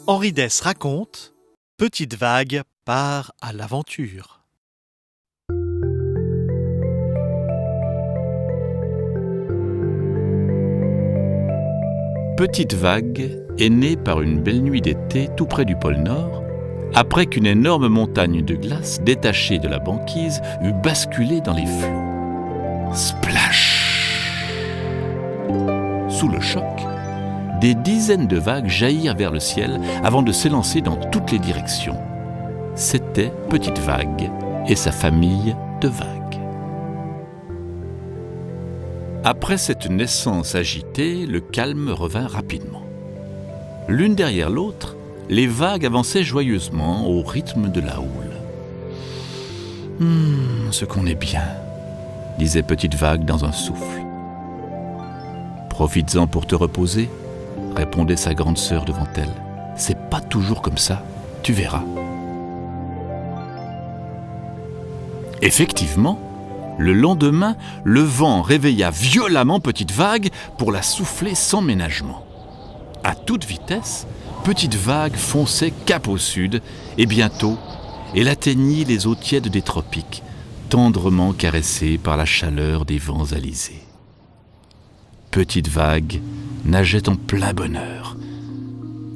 Henri Dess raconte Petite Vague part à l'aventure. Petite Vague est née par une belle nuit d'été tout près du pôle Nord, après qu'une énorme montagne de glace détachée de la banquise eut basculé dans les flots. Splash! Sous le choc, des dizaines de vagues jaillirent vers le ciel avant de s'élancer dans toutes les directions. C'était Petite Vague et sa famille de vagues. Après cette naissance agitée, le calme revint rapidement. L'une derrière l'autre, les vagues avançaient joyeusement au rythme de la houle. « Ce qu'on est bien », disait Petite Vague dans un souffle. « Profites-en pour te reposer », répondait sa grande sœur devant elle. « C'est pas toujours comme ça, tu verras. » Effectivement, le lendemain, le vent réveilla violemment Petite Vague pour la souffler sans ménagement. À toute vitesse, Petite Vague fonçait cap au sud et bientôt, elle atteignit les eaux tièdes des tropiques, tendrement caressée par la chaleur des vents alizés. Petite Vague nageait en plein bonheur,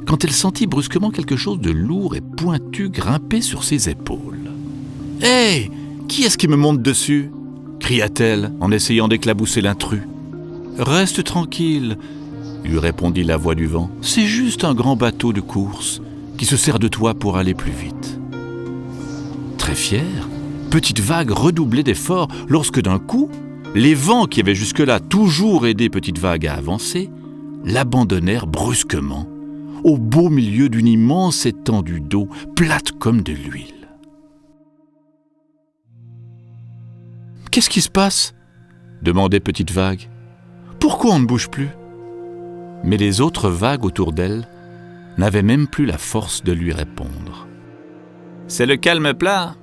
quand elle sentit brusquement quelque chose de lourd et pointu grimper sur ses épaules. « Hé, qui est-ce qui me monte dessus ?» cria-t-elle en essayant d'éclabousser l'intrus. « Reste tranquille, » lui répondit la voix du vent. « C'est juste un grand bateau de course qui se sert de toi pour aller plus vite. » Très fière, Petite Vague redoublait d'efforts lorsque d'un coup, les vents qui avaient jusque-là toujours aidé Petite Vague à avancer l'abandonnèrent brusquement, au beau milieu d'une immense étendue d'eau plate comme de l'huile. « Qu'est-ce qui se passe ?» demandait Petite Vague. « Pourquoi on ne bouge plus ?» Mais les autres vagues autour d'elle n'avaient même plus la force de lui répondre. « C'est le calme plat !»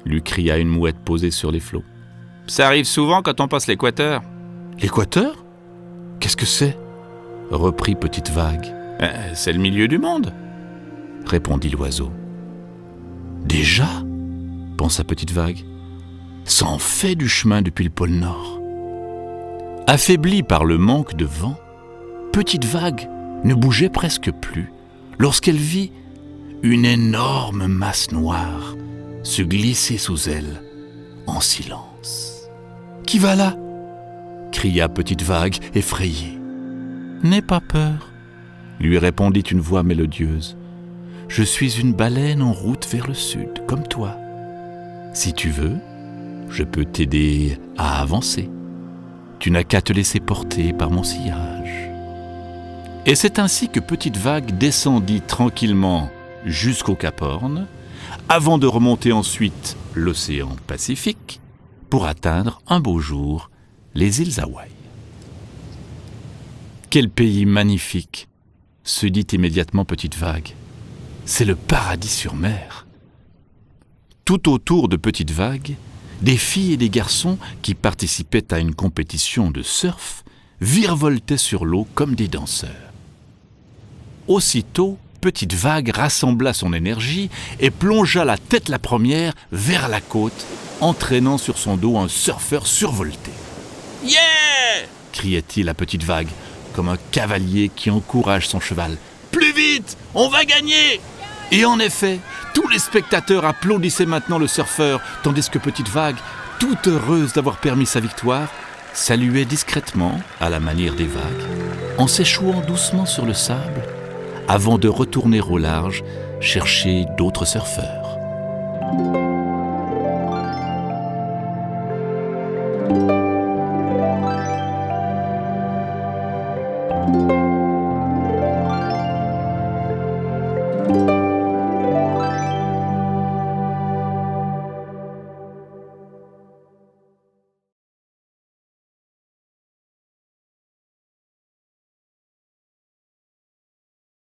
lui cria une mouette posée sur les flots. « Ça arrive souvent quand on passe l'équateur. »« L'équateur ? Qu'est-ce que c'est ?» reprit Petite Vague. « C'est le milieu du monde !» répondit l'oiseau. « Déjà ?» pensa Petite Vague. « Ça en fait du chemin depuis le pôle Nord. » Affaiblie par le manque de vent, Petite Vague ne bougeait presque plus lorsqu'elle vit une énorme masse noire se glisser sous elle en silence. « Qui va là ?» cria Petite Vague effrayée. « N'aie pas peur », lui répondit une voix mélodieuse. « Je suis une baleine en route vers le sud, comme toi. Si tu veux, je peux t'aider à avancer. Tu n'as qu'à te laisser porter par mon sillage. » Et c'est ainsi que Petite Vague descendit tranquillement jusqu'au Cap Horn, avant de remonter ensuite l'océan Pacifique pour atteindre un beau jour les îles Hawaï. « Quel pays magnifique !» se dit immédiatement Petite Vague. « C'est le paradis sur mer. » Tout autour de Petite Vague, des filles et des garçons qui participaient à une compétition de surf virevoltaient sur l'eau comme des danseurs. Aussitôt, Petite Vague rassembla son énergie et plongea la tête la première vers la côte, entraînant sur son dos un surfeur survolté. « Yeah !» criait-il à Petite Vague, comme un cavalier qui encourage son cheval. « Plus vite, on va gagner !» Et en effet, tous les spectateurs applaudissaient maintenant le surfeur, tandis que Petite Vague, toute heureuse d'avoir permis sa victoire, saluait discrètement, à la manière des vagues, en s'échouant doucement sur le sable, avant de retourner au large chercher d'autres surfeurs.